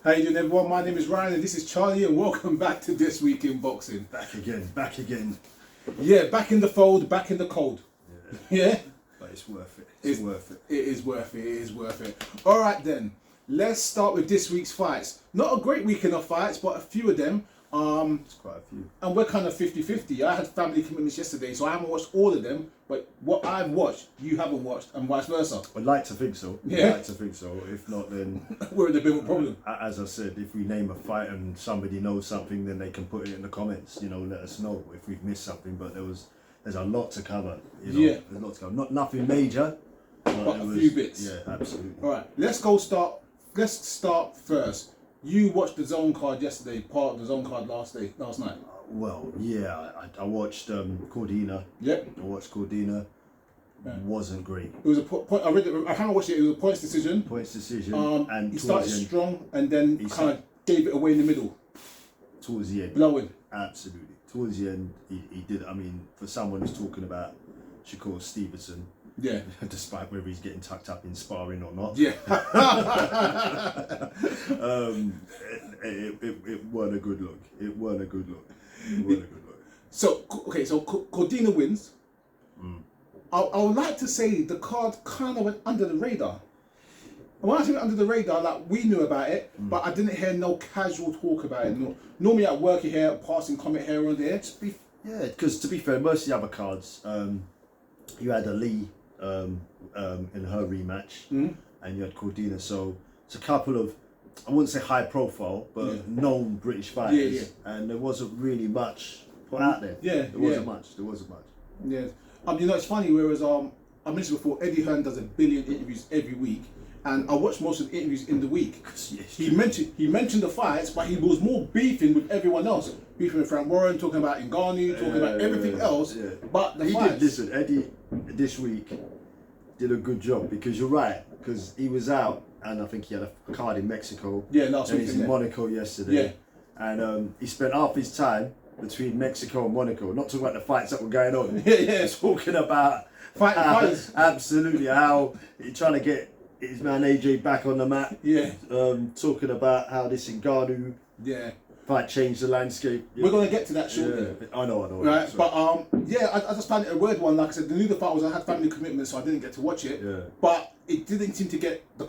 How you doing, everyone? My name is Ryan and this is Charlie, and welcome back to This Week in Boxing. Back again. Yeah, back in the fold, back in the cold. Yeah? But it's worth it. It's worth it. It is worth it. It is worth it. All right then, let's start with this week's fights. Not a great weekend of fights, but a few of them. It's quite a few. And we're kind of 50-50. I had family commitments yesterday, so I haven't watched all of them. But what I've watched, you haven't watched, and vice versa. I'd like to think so. Yeah. I'd like to think so. If not, then we're in a bit of a problem. As I said, if we name a fight and somebody knows something, then they can put it in the comments. You know, let us know if we've missed something. But there's a lot to cover. You know? Yeah. There's a lot to cover. Nothing major, but a few bits. Yeah, absolutely. All right, let's start first. You watched the zone card yesterday, part of the zone card last night. Well, yeah, I watched Cordina. Yep. I watched Cordina. Yeah. Wasn't great. It was a point. I read it. I haven't watched it. It was a points decision. And he started strong and then kind of gave it away in the middle. Towards the end. Blowing. Absolutely. Towards the end, he did. I mean, for someone who's talking about Shakur Stevenson. Yeah. Despite whether he's getting tucked up in sparring or not. Yeah. It weren't a good look. It weren't a good look. So Cordina wins. I would like to say the card kind of went under the radar. And when I say under the radar, like we knew about it, but I didn't hear no casual talk about it. No, normally at work you hear a passing comment here or there. Yeah, because to be fair, most of the other cards, you had a Lee in her rematch, and you had Cordina. So it's a couple of, I wouldn't say high profile, but known British fighters. Yeah. And there wasn't really much put out there. Yeah, there wasn't much. Yeah. You know, it's funny. Whereas I mentioned before, Eddie Hearn does 1 billion interviews every week, and I watched most of the interviews in the week. He mentioned the fights, but he was more beefing with everyone else. Beefing with Frank Warren, talking about Ngannou, talking about everything else. Yeah. But the fights. Eddie this week did a good job, because you're right, because he was out and I think he had a card in Mexico. Yeah, last week. He's in Monaco yesterday. Yeah. And he spent half his time between Mexico and Monaco, not talking about the fights that were going on. Yeah. Talking about fights. Absolutely, how he's trying to get his man AJ back on the map. Yeah. Talking about how this Ngannou fight changed the landscape. We're gonna get to that shortly. Yeah. I know. Right, sorry. But I just found it a weird one. Like I said, the new fight was I had family commitments, so I didn't get to watch it. Yeah. But it didn't seem to get the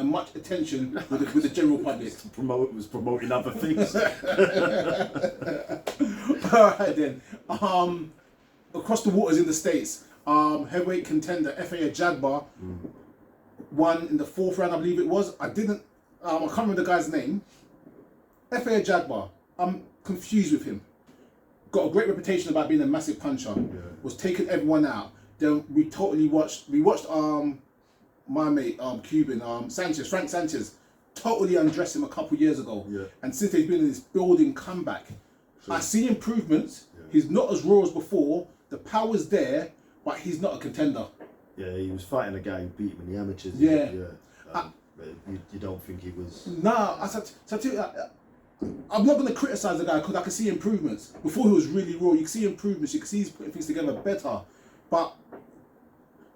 much attention with the general public. It was promoting other things. All right then. Across the waters in the States, heavyweight contender FaJagar won in the 4th round, I believe it was. I can't remember the guy's name. FaJagar, I'm confused with him. Got a great reputation about being a massive puncher. Yeah. Was taking everyone out. Then we watched my mate Cuban Frank Sanchez totally undressed him a couple years ago. Yeah. And since he's been in this building comeback, I see improvements. Yeah. He's not as raw as before. The power's there, but he's not a contender. Yeah, he was fighting a guy who beat him in the amateurs. Yeah. You don't think he was? Nah, I'm not going to criticise the guy because I can see improvements. Before he was really raw, you can see improvements. You can see he's putting things together better. But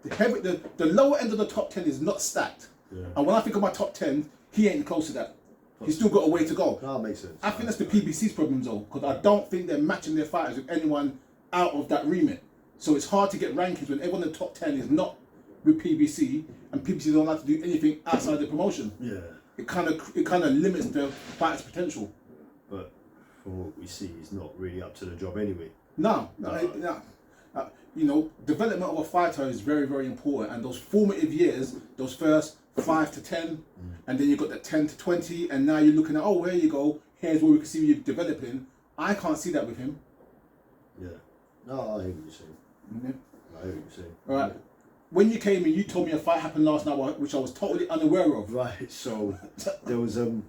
the lower end of the top 10 is not stacked. Yeah. And when I think of my top 10, he ain't close to that. He's still got a way to go. That makes sense. I think that's the PBC's problem though, because I don't think they're matching their fighters with anyone out of that remit. So it's hard to get rankings when everyone in the top 10 is not with PBC, and PBC don't have to do anything outside the promotion. Yeah. It kind of limits the fighter's potential. But from what we see, he's not really up to the job anyway. No. You know, development of a fighter is very, very important, and those formative years, those first 5 to 10, and then you got the 10 to 20, and now you're looking at, oh, here you go, here's where we can see you developing. I can't see that with him. Yeah. No, I hear what you're saying. I hear what you're saying. All right. When you came in, you told me a fight happened last night, which I was totally unaware of. Right. So there was a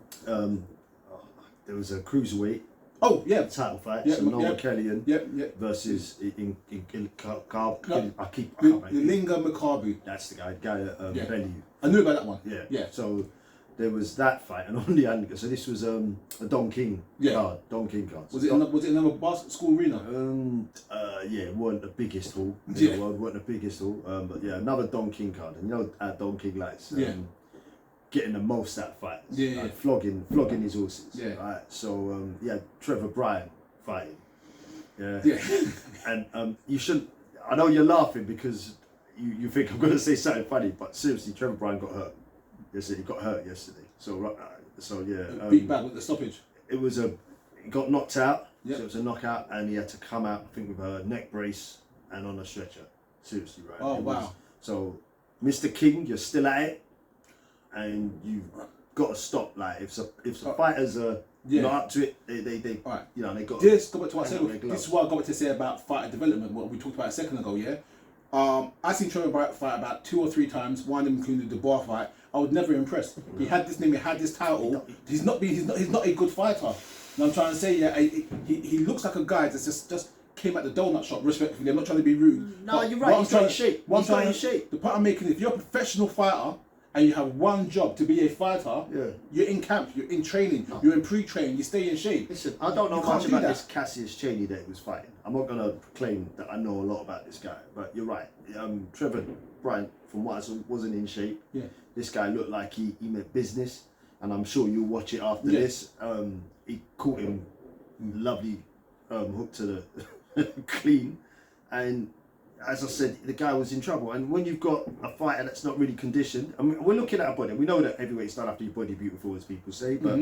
cruiserweight. Oh yeah. Title fight. So Noah Kellyan. Versus Linga Makabu. That's the guy at Bellew. I knew about that one. Yeah. So there was that fight, and on the end, so this was a Don King card. Don King card. Was it another basketball school arena? It wasn't the biggest hall. But yeah, another Don King card, and you know how Don King likes getting the most out of fighters. Yeah, like flogging his horses. Yeah. Right. So yeah, Trevor Bryan fighting. Yeah. Yeah. And you shouldn't. I know you're laughing because you think I'm going to say something funny, but seriously, Trevor Bryan got hurt. Yesterday, he got hurt yesterday. So yeah. Beat bad with the stoppage. It was he got knocked out. Yep. So it was a knockout, and he had to come out, I think, with a neck brace and on a stretcher. Seriously, right? Oh, wow. So, Mr. King, you're still at it, and you've got to stop. Like, if the fighters are not up to it, they All right. you know, they got. This go back to what I said. This is what I got to say about fighter development. What we talked about a second ago. Yeah. I seen Trevor Bryan fight about 2 or 3 times. One of them included the bar fight. I was never impressed. He had this name. He had this title. He's not a good fighter. And I'm trying to say, yeah, he looks like a guy that's just came at the donut shop. Respectfully, I'm not trying to be rude. No, you're right. He's not in shape. He's not in shape. The point I'm making, if you're a professional fighter and you have one job to be a fighter, you're in camp, you're in training, you're in pre-training, you stay in shape. Listen, I don't know much about this Cassius Chaney that he was fighting. I'm not going to claim that I know a lot about this guy, but you're right. Trevor Bryan, from what I saw, wasn't in shape. Yeah. This guy looked like he meant business, and I'm sure you'll watch it after this. He caught him lovely hook to the clean, and as I said, the guy was in trouble. And when you've got a fighter that's not really conditioned, I mean, we're looking at a body. We know that heavyweights don't have to be body beautiful, as people say, but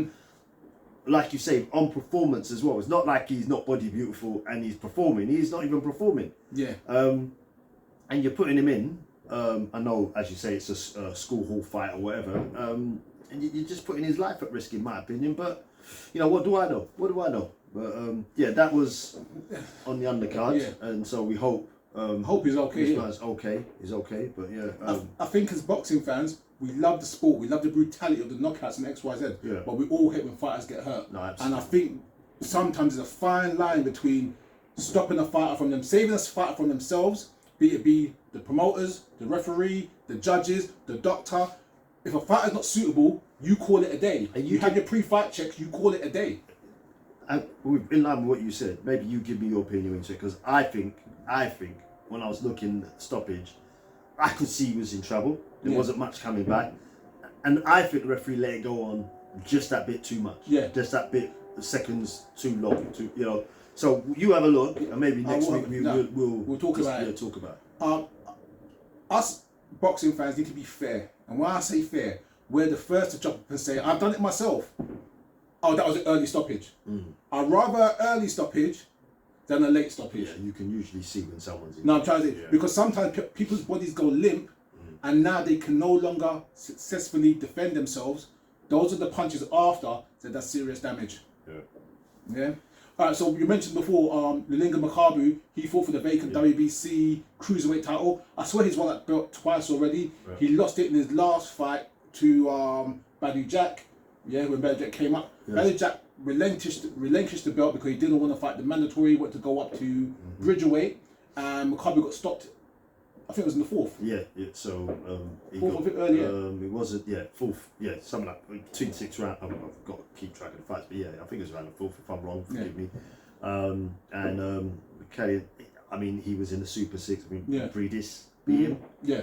like you say, on performance as well. It's not like he's not body beautiful and he's performing. He's not even performing. Yeah. And you're putting him in. I know, as you say, it's a school hall fight or whatever. And you're just putting his life at risk, in my opinion. But you know, what do I know? What do I know? But yeah, that was on the undercard, and so we hope. Hope he's okay. This man's okay. He's okay, but yeah. I think as boxing fans, we love the sport. We love the brutality of the knockouts and X, Y, Z. Yeah. But we all hate when fighters get hurt. No, absolutely. And I think sometimes there's a fine line between stopping a fighter from them, saving a fighter from themselves, be it the promoters, the referee, the judges, the doctor. If a fighter's not suitable, you call it a day. And you have your pre-fight checks, you call it a day. And in line with what you said, maybe you give me your opinion into it, because I think when I was looking at stoppage, I could see he was in trouble. There wasn't much coming back, and I think the referee let it go on just that bit too much. Yeah, just that bit, the seconds too long. So you have a look, and maybe next week we'll talk about it. Talk about it. Us boxing fans need to be fair, and when I say fair, we're the first to jump up and say, "I've done it myself." Oh, that was an early stoppage. I'd rather an early stoppage than a late stoppage. Yeah, you can usually see when someone's in. No, I'm trying to say, because sometimes people's bodies go limp, and now they can no longer successfully defend themselves. Those are the punches after that does serious damage. Yeah. All right. So you mentioned before, Lulinga Makabu. He fought for the vacant WBC cruiserweight title. I swear he's won that belt twice already. Yeah. He lost it in his last fight to Badu Jack. Yeah, when Badu Jack came up, Badu Jack relinquished the belt because he didn't want to fight the mandatory. He went to go up to Bridgerweight, and Makabu got stopped. I think it was in the fourth. Yeah. So fourth of it earlier. It wasn't. Yeah, fourth. Yeah, something like between 6 rounds. I've got to keep track of the fights, but yeah, I think it was around the fourth. If I'm wrong, forgive me. Kelly, I mean, he was in the Super 6. I mean, Breedis beat him. Yeah.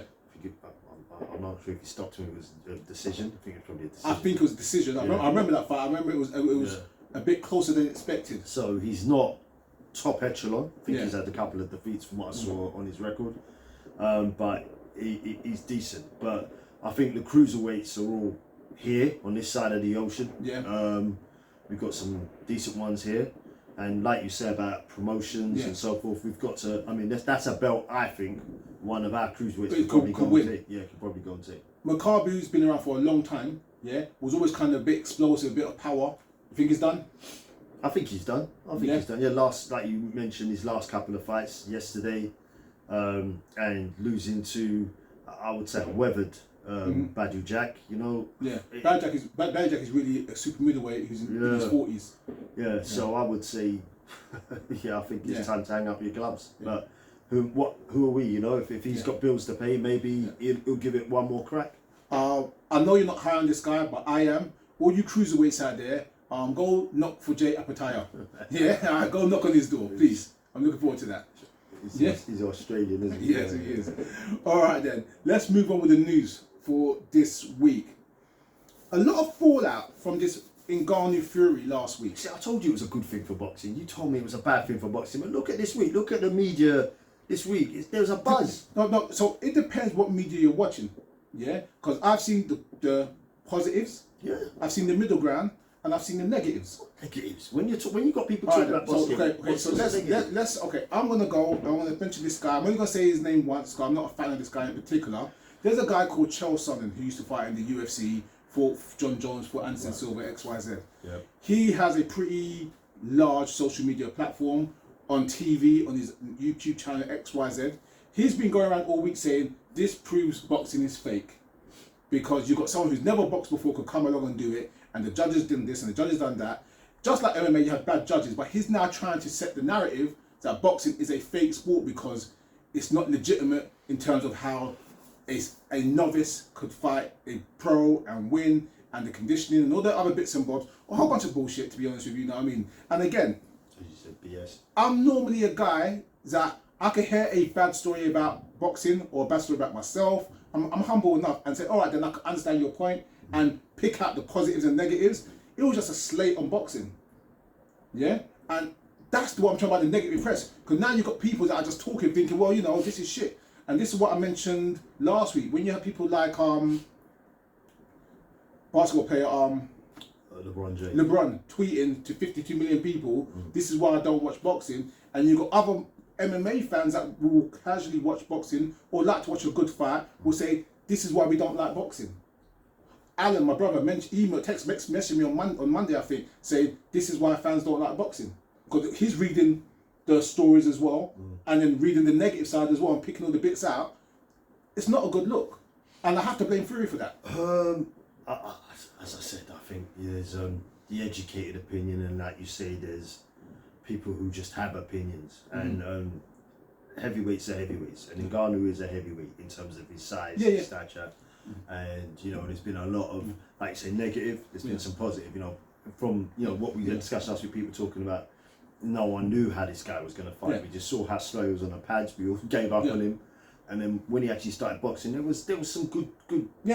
I'm not sure if he stopped him. It was a decision. I think it was probably a decision. I think it was a decision. I remember that fight. I remember it was a bit closer than expected. So he's not top echelon. I think he's had a couple of defeats from what I saw on his record. But he's decent. But I think the cruiserweights are all here on this side of the ocean. Yeah. We've got some decent ones here. And like you said about promotions and so forth, we've got to. I mean, that's a belt. I think one of our cruiserweights could probably go and take. Yeah, could probably go and take. Makabu's been around for a long time. Yeah, was always kind of a bit explosive, a bit of power. You think he's done? I think he's done. He's done. Yeah, like you mentioned, his last couple of fights yesterday, and losing to, I would say, a weathered Badu Jack. You know. Yeah, Badu Jack is really a super middleweight who's in his 40s. Yeah, so I would say, I think it's time to hang up your gloves. Yeah. But who are we? You know, if he's got bills to pay, maybe he'll give it one more crack. I know you're not high on this guy, but I am. All you cruiserweights out there, go knock for Jay Apataya. Yeah, go knock on his door, please. I'm looking forward to that. He's Australian, isn't he? Yes, he is. All right then, let's move on with the news for this week. a lot of fallout from this Ngannou Fury last week. See, I told you it was a good thing for boxing. You told me it was a bad thing for boxing. But look at this week. Look at the media this week. There was a buzz. No. So it depends what media you're watching. Yeah, because I've seen the positives. Yeah. I've seen the middle ground, and I've seen the negatives. Negatives. When you got people talking about boxing. So let's I'm gonna mention this guy. I'm only gonna say his name once because I'm not a fan of this guy in particular. There's a guy called Chael Sonnen who used to fight in the UFC for John Jones, for Anderson Silva, XYZ. Yeah. He has a pretty large social media platform on TV, on his YouTube channel XYZ. He's been going around all week saying this proves boxing is fake because you've got someone who's never boxed before could come along and do it, and the judges did this and the judges done that. Just like MMA, you have bad judges, but he's now trying to set the narrative that boxing is a fake sport because it's not legitimate in terms of how a novice could fight a pro and win, and the conditioning and all the other bits and bobs. A whole bunch of bullshit, to be honest with you, you know what I mean? And again, You said BS. I'm normally a guy that I can hear a bad story about boxing or a bad story about myself. I'm humble enough and say, all right, then I can understand your point and pick out the positives and negatives. It was just a slate on boxing. Yeah? And that's what I'm talking about, the negative press. Because now you've got people that are just talking, thinking, well, you know, this is shit. And this is what I mentioned last week. When you have people like basketball player LeBron James. LeBron tweeting to 52 million people, this is why I don't watch boxing. And you've got other MMA fans that will casually watch boxing or like to watch a good fight, will say, this is why we don't like boxing. Alan, my brother, messaged me on Monday, I think, saying, this is why fans don't like boxing. Because he's reading the stories as well, and then reading the negative side as well, and picking all the bits out. It's not a good look. And I have to blame Fury for that. As I said, I think there's the educated opinion, and like you say, there's people who just have opinions. And heavyweights are heavyweights, and Ngannou is a heavyweight in terms of his size, his stature. And you know, there's been a lot of, like you say, negative. There's been some positive. You know, from what we discussed last week, people talking about no one knew how this guy was going to fight. We just saw how slow he was on the pads. We all gave up on him. And then when he actually started boxing, there was some good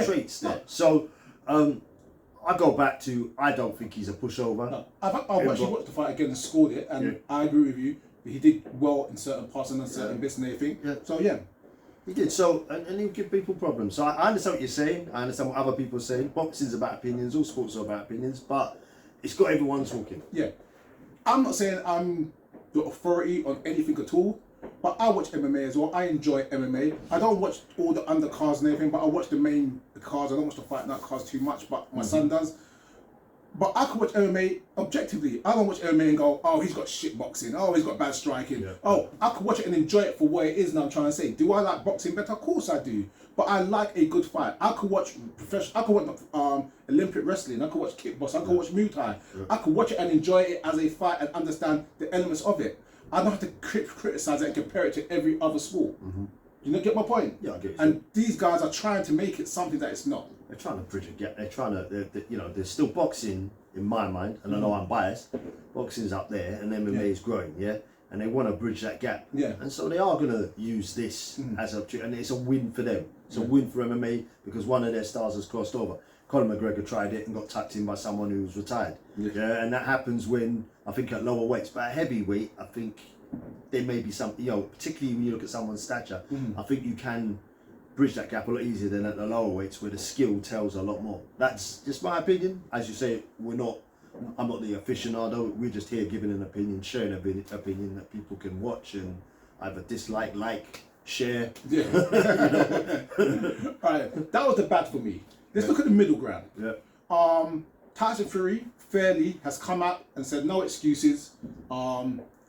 traits there. So I go back to, I don't think he's a pushover. No, I've actually watched the fight again and scored it, and I agree with you. He did well in certain parts and in certain bits and everything. Yeah. So he did. So and he'll give people problems. So I understand what you're saying. I understand what other people are saying. Boxing's about opinions. All sports are about opinions, but it's got everyone talking. Yeah. I'm not saying I'm the authority on anything at all, but I watch MMA as well. I enjoy MMA. I don't watch all the undercards and everything, but I watch the main cards. I don't watch the fight night cards too much, but my son does. But I can watch MMA objectively. I don't watch MMA and go, oh, he's got shit boxing. Oh, he's got bad striking. Yeah. Oh, I can watch it and enjoy it for what it is. And I'm trying to say, do I like boxing better? Of course I do. But I like a good fight. I could watch Olympic wrestling. I could watch kickboxing. I could watch Muay Thai. I could watch it and enjoy it as a fight and understand the elements of it. I don't have to criticize it and compare it to every other sport. You know, get my point? Yeah, I get you. And these guys are trying to make it something that it's not. They're trying to bridge a gap. They're trying to, there's still boxing in my mind, and I know I'm biased. Boxing's up there, and MMA is growing, and they want to bridge that gap. And so they are going to use this as and it's a win for them. It's a win for MMA because one of their stars has crossed over. Conor McGregor tried it and got tucked in by someone who was retired. And that happens when, I think, at lower weights, but at heavyweight, I think there may be some, particularly when you look at someone's stature, I think you can bridge that gap a lot easier than at the lower weights where the skill tells a lot more. That's just my opinion. As you say, I'm not the aficionado. We're just here giving an opinion, sharing an opinion that people can watch and either dislike, like, share. Yeah. Alright, that was the bad for me. Let's look at the middle ground. Tyson Fury fairly has come out and said no excuses.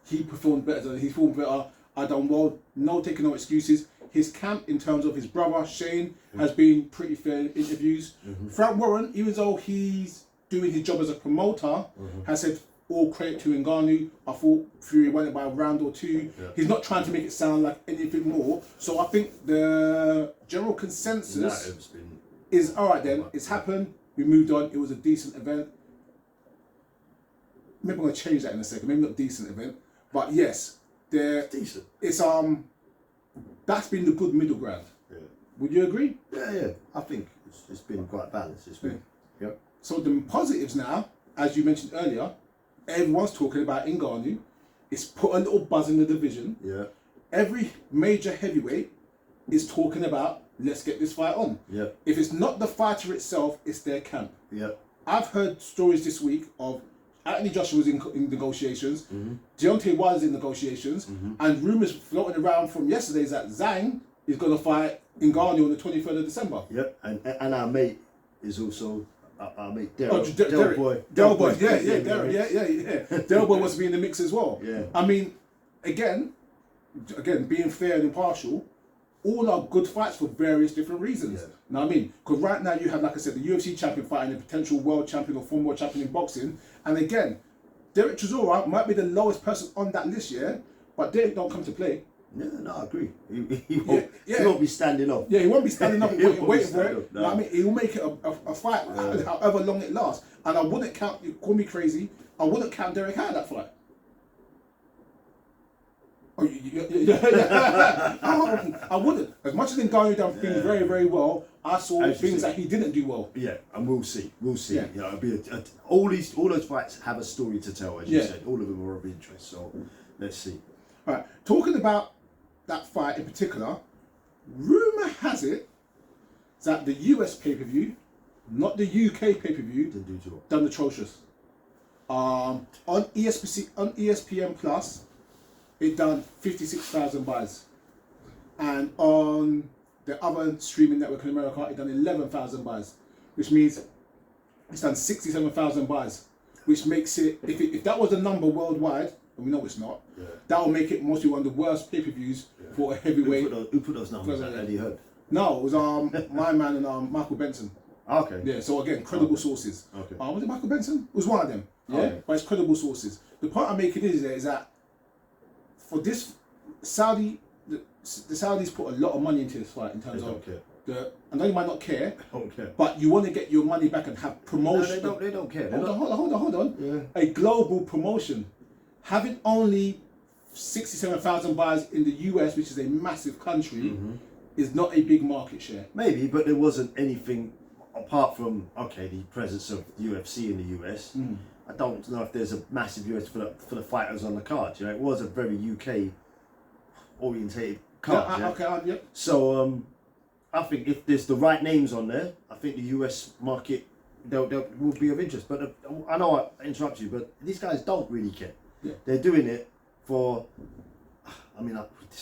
He performed better. He performed better. I done well. No taking no excuses. His camp, in terms of his brother Shane, has been pretty fair in interviews. Frank Warren, even though he's doing his job as a promoter, has said all credit to Ngannou. I thought Fury won it by a round or two. He's not trying to make it sound like anything more. So I think the general consensus is all right. Then it's happened. We moved on. It was a decent event. Maybe I'm going to change that in a second. Maybe not a decent event, but yes, decent. It's that's been the good middle ground. Would you agree? Yeah. I think it's been quite balanced. Yep. So the positives now, as you mentioned earlier, everyone's talking about Ngannou. It's put a little buzz in the division. Yeah. Every major heavyweight is talking about, let's get this fight on. Yeah. If it's not the fighter itself, it's their camp. Yeah. I've heard stories this week of Anthony Joshua was in negotiations, Mm-hmm. Deontay Wilder's in negotiations, and rumours floating around from yesterday is that Zhang is going to fight Ngannou on the 23rd of December. Yep. And our mate is also our mate Del Oh, Derek. Boy. Del Boy, yeah, Derek, yeah. Del Boy wants to be in the mix as well. Yeah. I mean, again, being fair and impartial, all are good fights for various different reasons. Yeah. You know what I mean? Because right now you have, like I said, the UFC champion fighting a potential world champion or former world champion in boxing. And again, Derek Chisora might be the lowest person on that list, yeah? But Derek don't come to play. No, I agree. He won't be standing up. Yeah, he won't be standing up and He won't waiting be for it. standing up, You know what I mean? He'll make it a fight, however long it lasts. And I wouldn't count, you call me crazy, I wouldn't count Derek out of that fight. Oh, I wouldn't. As much as Ngannou done things very, very well, I saw things that he didn't do well. Yeah, and we'll see. Yeah. You know, it'll be all those fights have a story to tell, as you said. All of them are of interest. So let's see. All right, talking about that fight in particular, rumour has it that the US pay-per-view, not the UK pay-per-view, Didn't do too well. done atrocious. On ESPN Plus, it done 56,000 buys, and on the other streaming network in America, it done 11,000 buys, which means it's done 67,000 buys, which makes it, if that was the number worldwide, and we know it's not, that will make it mostly one of the worst pay-per-views for a heavyweight. Who put those numbers out? Eddie Heard. No, it was my man and Michael Benson. Okay. Yeah, so again, credible sources. Okay. Was it Michael Benson? It was one of them. Yeah, Okay. but it's credible sources. The point I'm making is that for this the Saudis put a lot of money into this fight in terms They don't of care. I know you might not care, Don't care. but you want to get your money back and have promotion. No, they don't care. Hold on. Yeah. A global promotion. Having only 67,000 buys in the US, which is a massive country, is not a big market share. Maybe, but there wasn't anything apart from the presence of UFC in the US. I don't know if there's a massive US for the fighters on the card. You know, it was a very UK orientated card. Yeah. So I think if there's the right names on there, I think the US market will be of interest. But I know I interrupt you, but these guys don't really care. Yeah. They're doing it for. I mean,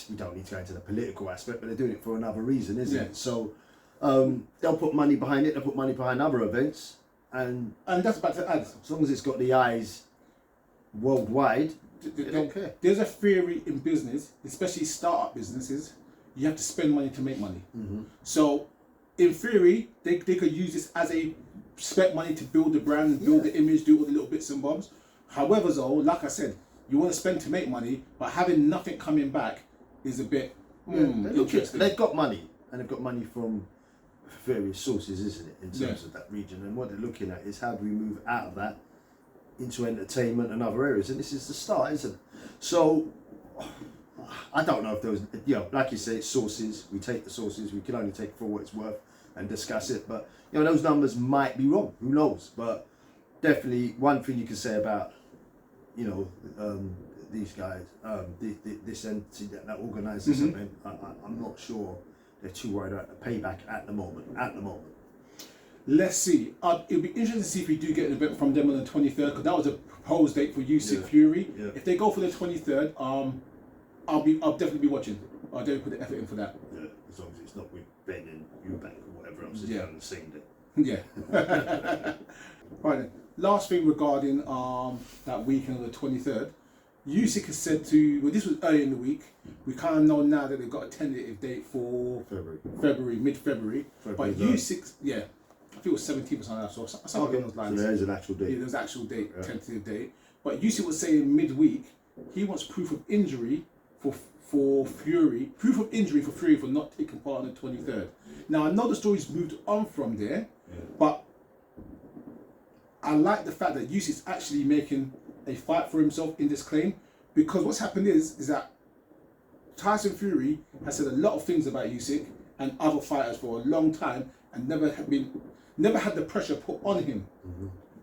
we don't need to go into the political aspect, but they're doing it for another reason, isn't it? So they'll put money behind it. They'll put money behind other events, and that's about to add. as long as it's got the eyes worldwide, they don't care. There's a theory in business, especially startup businesses, you have to spend money to make money. So, in theory, they could use this as a spend money to build the brand, build the image, do all the little bits and bobs. However, though, like I said, you want to spend to make money, but having nothing coming back is a bit interesting. They've got money, and they've got money from various sources, isn't it, in terms of that region. And what they're looking at is how do we move out of that into entertainment and other areas. And this is the start, isn't it? So I don't know if there was, like you say, sources. We take the sources. We can only take for what it's worth and discuss it. But those numbers might be wrong. Who knows? But definitely, one thing you can say about these guys, this entity that organises this event, I'm not sure they're too worried about the payback at the moment. Let's see. It'll be interesting to see if we do get an event from them on the 23rd, because that was a proposed date for Usyk Fury. Yeah. If they go for the 23rd, I'll definitely be watching. I'll definitely put the effort in for that. Yeah, as long as it's not with Ben and Eubank or whatever else is on the same day. Yeah. Right then. Last thing regarding that weekend of the 23rd, Usyk has said this was early in the week. We kind of know now that they've got a tentative date for February, mid-February. But Usyk, I think it was 17th or something. So something along those lines. So there is an actual date. Yeah, there's an actual date, tentative date. But Usyk was saying midweek he wants proof of injury for Fury, for not taking part on the 23rd. Now I know the story's moved on from there, but I like the fact that Usyk's actually making a fight for himself in this claim, because what's happened is that Tyson Fury has said a lot of things about Usyk and other fighters for a long time and never have been. never had the pressure put on him.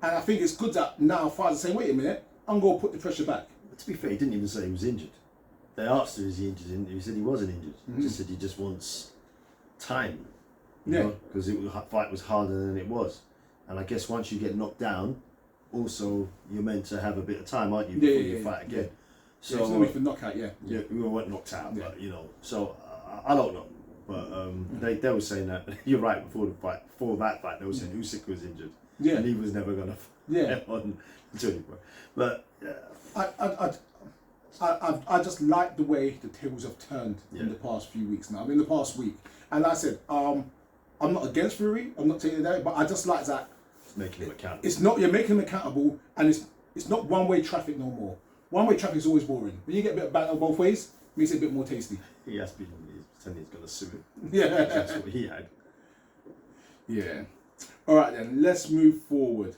And I think it's good that now Fighters are saying, wait a minute, I'm going to put the pressure back. But to be fair, he didn't even say he was injured. They asked him, is he injured? He said he wasn't injured. He just said he just wants time. You because the fight was harder than it was. And I guess once you get knocked down, also you're meant to have a bit of time, aren't you, before you fight again. So it's no way for knockout, we weren't knocked out, but you know. So I don't know, but they were saying that you're right before the fight. Before that fight, they were saying Usyk was injured, and he was never gonna fight on 24. But I just like the way the tables have turned in the past few weeks now. I mean, the past week, and like I said, I'm not against Fury. I'm not taking that, but I just like that. It's making him accountable. It's not. You're making him accountable, and it's not one-way traffic no more. One-way traffic is always boring. When you get a bit of battle both ways, it makes it a bit more tasty. He has been. He's pretending he's going to sue him. Yeah, that's what he had. Yeah. All right then. Let's move forward.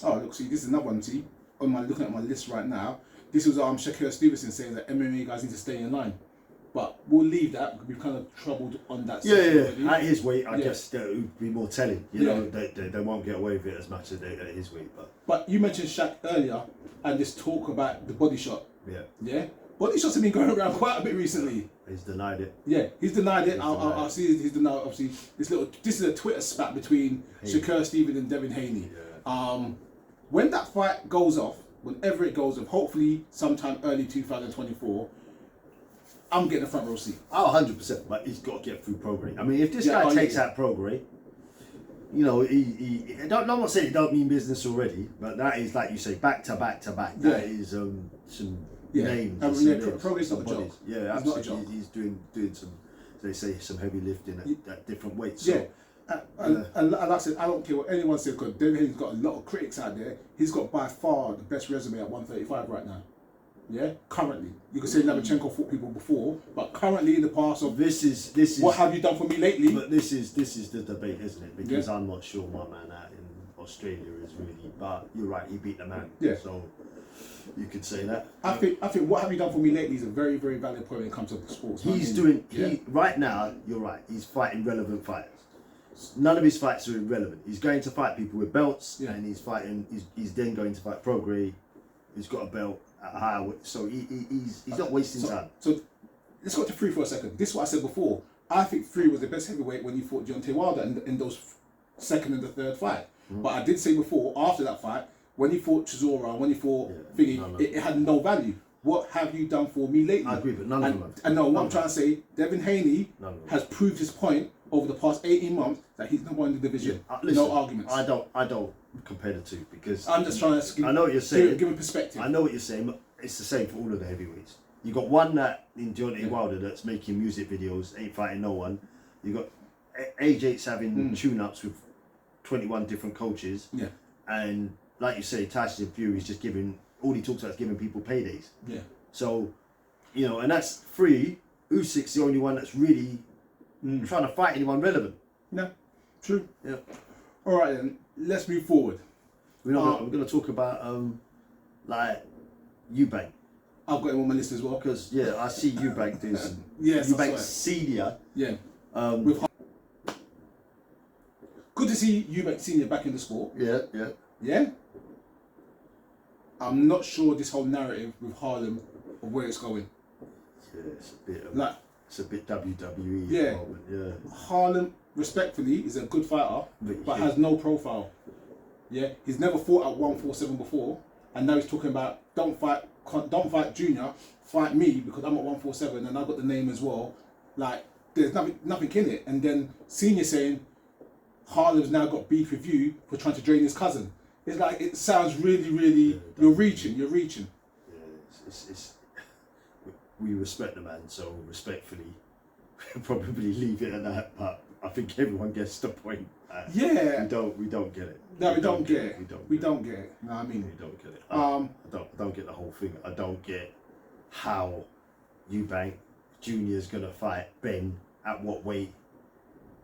Oh look, see, this is another one. See, looking at my list right now. This was Shakur Stevenson saying that MMA guys need to stay in line. But we'll leave that because we've kind of troubled on that. Yeah. At his weight, I guess that would be more telling. You know, they won't get away with it as much as they at his weight. But you mentioned Shaq earlier, and this talk about the body shot. Yeah. Body shots have been going around quite a bit recently. He's denied it. Yeah, he's denied it. I'll see he's denied. Obviously, this is a Twitter spat between Shakur Stevenson and Devin Haney. Yeah. When that fight goes off, whenever it goes off, hopefully sometime early 2024. I'm getting a front row seat. Oh, 100%. But he's got to get through Prograde. I mean, if this guy takes out Prograde, you know, I'm not saying he don't mean business already, but that is, like you say, back to back to back. That is some names. Prograde's not a joke. Yeah, absolutely. He's doing some, they say, some heavy lifting at different weights. So, and like I said, I don't care what anyone says, because David Haynes got a lot of critics out there. He's got by far the best resume at 135 right now. Yeah, currently. You could say Lomachenko fought people before, but currently in the past of this is what have you done for me lately? But this is the debate, isn't it? Because I'm not sure my man out in Australia is really, but you're right, he beat the man. Yeah. So you could say that. I think what have you done for me lately is a very, very valid point when it comes to sports. He's doing right now, you're right, he's fighting relevant fighters. None of his fights are irrelevant. He's going to fight people with belts, and he's then going to fight Prograde. He's got a belt at a higher weight, so he's not wasting time. So let's go to Fury for a second. This is what I said before. I think Fury was the best heavyweight when he fought Deontay Wilder in those second and the third fight. But I did say before, after that fight, when he fought Chisora, when he fought Thingy, it had no value. What have you done for me lately? I agree, but none of them have. And no, what I'm trying to say, Devin Haney has proved his point over the past 18 months that he's number one in the division. Listen, no arguments. I don't compare the two, because I'm just trying to I know what you're saying. Give a perspective. I know what you're saying, but it's the same for all of the heavyweights. You got one that in Deontay Wilder that's making music videos, ain't fighting no one. You got AJ's having tune-ups with 21 different coaches. Yeah. And like you say, Tyson Fury is just all he talks about is giving people paydays. Yeah. So, you know, and that's free. Usyk's the only one that's really trying to fight anyone relevant. No, true. Yeah. All right then, let's move forward. We're going to talk about like Eubank. I've got him on my list as well. Because I see Eubank doing some. Yes, Eubank Senior. Yeah. Good to see Eubank Senior back in the sport. Yeah. I'm not sure this whole narrative with Harlem of where it's going. Yeah, it's a bit WWE. Yeah. Harlem, respectfully, is a good fighter, but has no profile. Yeah. He's never fought at 147 before, and now he's talking about don't fight Junior, fight me because I'm at 147 and I've got the name as well. Like, there's nothing in it. And then Senior saying Harlem's now got beef with you for trying to drain his cousin. It's like, it sounds really, you're reaching. Yeah, it's we respect the man, so respectfully, probably leave it at that. But I think everyone gets the point. We don't get it. No, we don't get it. We don't get it. No, I mean, we don't get it. I don't get the whole thing. I don't get how Eubank Jr. is gonna fight Ben at what weight.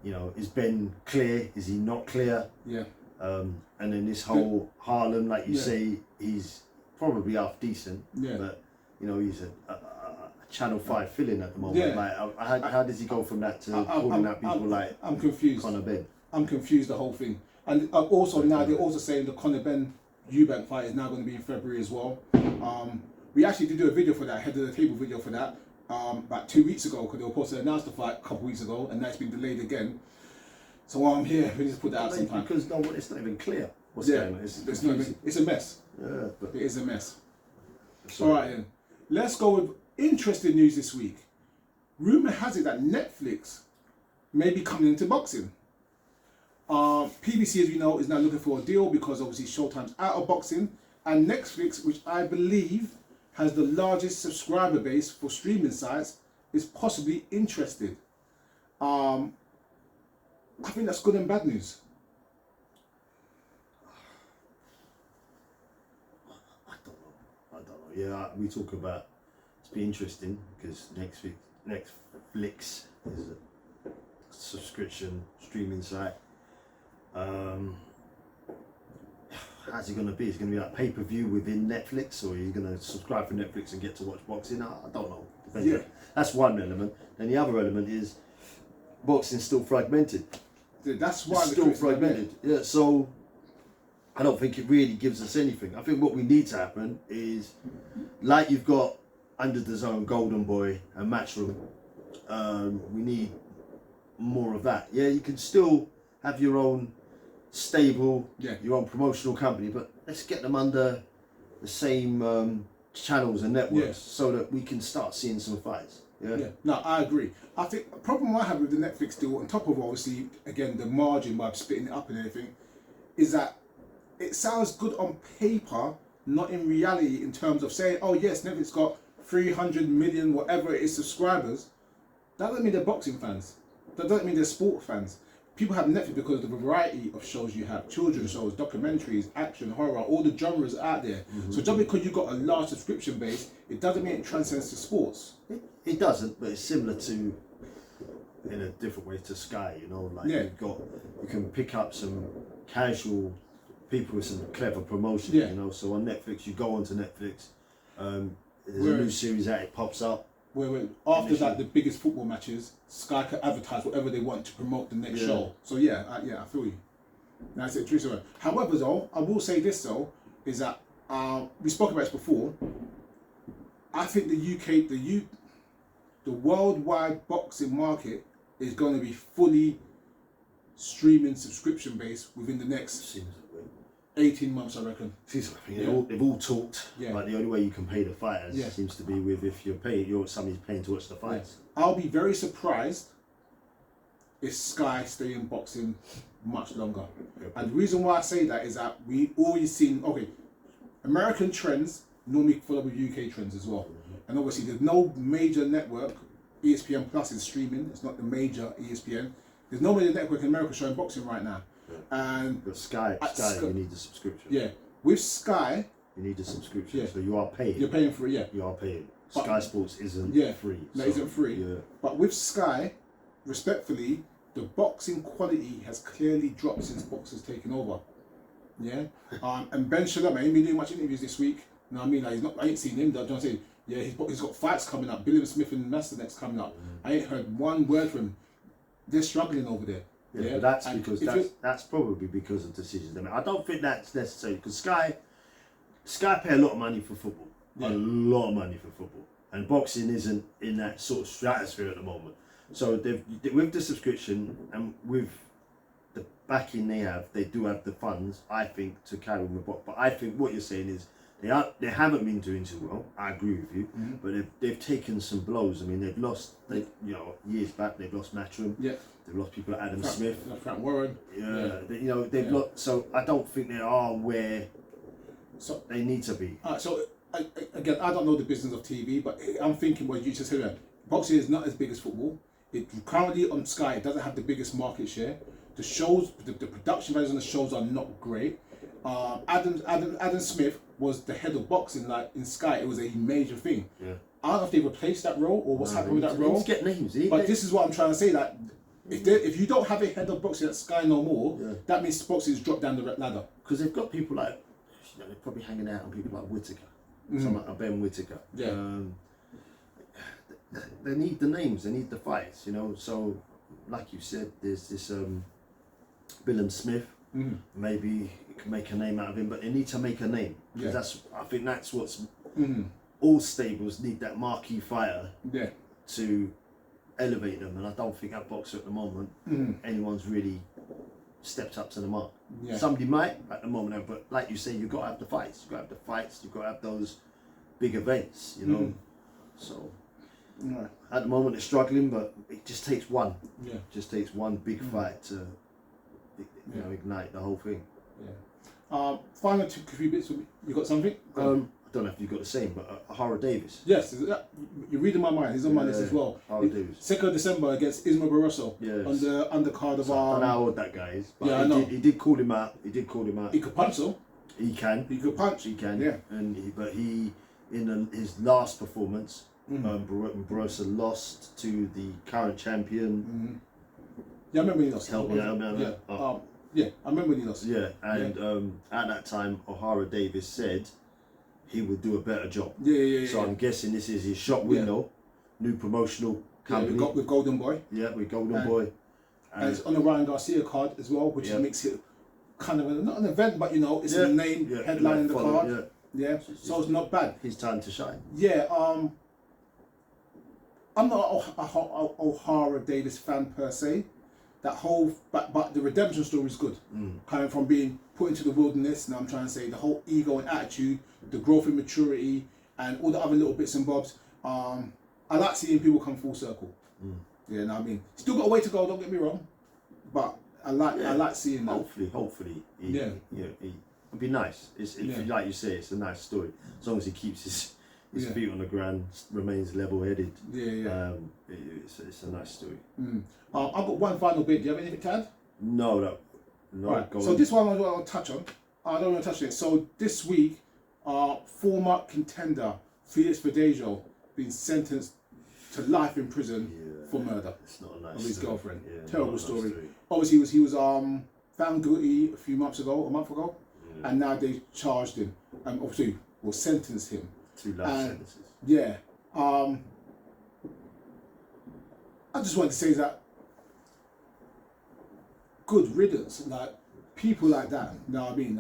You know, is Ben clear? Is he not clear? Yeah. And then this whole Harlem, like you say, he's probably half decent. Yeah. But you know, he's a Channel 5 fill-in at the moment. Yeah. Like, how does he go from that to calling out people like I'm confused. Conor Ben? I'm confused the whole thing. And also now they're also saying the Conor Eubank fight is now going to be in February as well. We actually did do a video for that, head of the table video for that, about 2 weeks ago, because they were supposed to announce the fight a couple weeks ago, and now it's been delayed again. So while I'm here, we need to put that out sometime. Because no, it's not even clear what's going on. It's a mess. Yeah, but it is a mess. All right then, let's go with interesting news this week. Rumor has it that Netflix may be coming into boxing. PBC, as we know, is now looking for a deal because obviously Showtime's out of boxing, and Netflix, which I believe has the largest subscriber base for streaming sites, is possibly interested. I think that's good and bad news. I don't know. Yeah, we talk about it's been interesting because Netflix is a subscription streaming site. How's it going to be? Is it going to be like pay-per-view within Netflix, or are you going to subscribe for Netflix and get to watch boxing? I don't know. Depends. Yeah. That's one element. Then the other element is boxing's still fragmented. That's why it's still fragmented. Yeah, so I don't think it really gives us anything. I think what we need to happen is, like you've got Under the Zone, Golden Boy, and Matchroom. We need more of that. Yeah, you can still have your own stable, your own promotional company, but let's get them under the same channels and networks so that we can start seeing some fights. Yeah. No, I agree. I think the problem I have with the Netflix deal, on top of obviously again the margin by splitting it up and everything, is that it sounds good on paper, not in reality, in terms of saying, oh yes, Netflix got 300 million whatever it is subscribers. That doesn't mean they're boxing fans. That doesn't mean they're sport fans. People have Netflix because of the variety of shows you have, children's shows, documentaries, action, horror, all the genres are out there. So just because you've got a large subscription base, it doesn't mean it transcends to sports. It doesn't, but it's similar to, in a different way, to Sky, you know, like you can pick up some casual people with some clever promotion, you know, so on Netflix, you go onto Netflix, there's a new series out, it pops up. Where after like the biggest football matches, Sky can advertise whatever they want to promote the next show. So I feel you. That's it, true story. However, though, I will say this though, is that we spoke about this before. I think the worldwide boxing market is going to be fully streaming subscription based within the next 18 months, I reckon. They've all talked. Like the only way you can pay the fighters seems to be with if you're paying, somebody's paying to watch the fights. I'll be very surprised if Sky stay in boxing much longer. And the reason why I say that is that we always seen American trends normally follow with UK trends as well. And obviously there's no major network. ESPN Plus is streaming. It's not the major ESPN. There's no major network in America showing boxing right now. And but Sky, you need the subscription. Yeah, with Sky, you need the subscription. So you are paying. You're paying for it. Yeah, you are paying. Sky Sports isn't free. No, isn't free. Yeah. But with Sky, respectfully, the boxing quality has clearly dropped since boxers taken over. Yeah. And Ben Shalom, I ain't been doing much interviews this week. You know what I mean? Like I ain't seen him. I'm saying, he's got fights coming up. Billiam Smith and Master next coming up. I ain't heard one word from him. They're struggling over there. Yeah, but that's because that's probably because of decisions. I mean, I don't think that's necessary because Sky pay a lot of money for football, a lot of money for football, and boxing isn't in that sort of stratosphere at the moment. So with the subscription and with the backing they do have the funds, I think, to carry on with boxing. But I think what you're saying is they haven't been doing too well. I agree with you, but they've taken some blows. I mean, they've lost. Years back they've lost Matchroom. Yeah. They've lost people like Adam Smith, Frank Warren. They've lost. So I don't think they are where they need to be. So again, I don't know the business of TV, but I'm thinking what you just said. Boxing is not as big as football. It currently on Sky, it doesn't have the biggest market share. The shows, the production values on the shows are not great. Adam Smith was the head of boxing, like in Sky. It was a major thing. Yeah. I don't know if they replaced that role or what's happening with that role. Let's get names. But this is what I'm trying to say. That if you don't have a head of boxing at Sky no more, that means boxing has dropped down the ladder. Because they've got people like, they're probably hanging out on people like Whittaker, someone like Ben Whittaker. Yeah. They need the names. They need the fights. So like you said, there's this Billum Smith. Maybe you can make a name out of him, but they need to make a name. Because I think that's what's all stables need, that marquee fighter to elevate them, and I don't think at boxer at the moment anyone's really stepped up to the mark. Somebody might at the moment, but like you say, you've got to have the fights. You've got to have the fights. You've got to have those big events, you know. So at the moment they're struggling, but it just takes one. It just takes one big fight to ignite the whole thing. Final few bits. You got something? I don't know if you've got the same, but Harlem Davis. Yes, you're reading my mind. He's on my list as well. Harlem Davis. 2nd of December against Ismael Barroso on the undercard of I don't know how old that guy is, but I know. He did call him out. He did call him out. He could punch though. He can. He could punch. He can. Yeah. But he in his last performance, Barroso lost to the current champion. Yeah, I remember he lost. Help me out. Yeah, I remember he lost. Yeah, and at that time, O'Hara Davis said he would do a better job. So I'm guessing this is his shop window, new promotional company. With Golden Boy. Yeah, with Golden Boy. And it's on the Ryan Garcia card as well, which makes it kind of not an event, but it's a name headline in the card. So it's not bad. His time to shine. Yeah, I'm not a O'Hara Davis fan per se. That whole, but the redemption story is good. Coming from being put into the wilderness, and I'm trying to say the whole ego and attitude, the growth and maturity, and all the other little bits and bobs. I like seeing people come full circle. Yeah, know what I mean? Still got a way to go. Don't get me wrong, but I like seeing that. Hopefully, it'd be nice. Like you say, it's a nice story. As long as he keeps his feet on the ground, remains level-headed. It's a nice story. I've got one final bit. Do you have anything to add? No. Right. So this one I'll touch on. I don't want to touch it. So this week, former contender Felix Verdejo been sentenced to life in prison for murder of his girlfriend. Terrible story. Obviously, he was found guilty a month ago, and now they charged him. Obviously, sentenced him. 2 life sentences. Yeah. I just wanted to say that good riddance, like people like that. You know what I mean?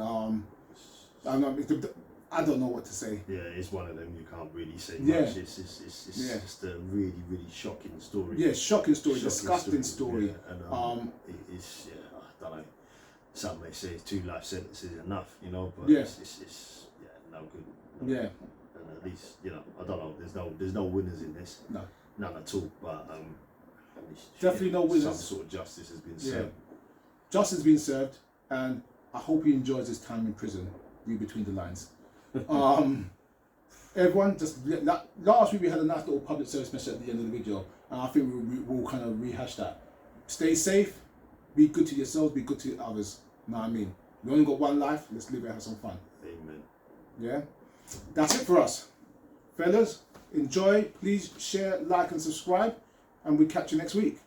I don't know what to say. Yeah, it's one of them you can't really say much. It's just a really, really shocking story. Yeah, shocking story, disgusting story. Yeah, and I don't know. Some may say 2 life sentences is enough, but it's no good. No. And at least, I don't know. There's no winners in this. No, none at all. But definitely no winners. Some sort of justice has been served. Justice has been served, and I hope he enjoys his time in prison. Read between the lines. Everyone, last week we had a nice little public service message at the end of the video, and I think we'll kind of rehash that. Stay safe, be good to yourselves, be good to others. You know what I mean? We only got one life. Let's live it and have some fun. Amen. Yeah, that's it for us, fellas. Enjoy. Please share, like, and subscribe, and we'll catch you next week.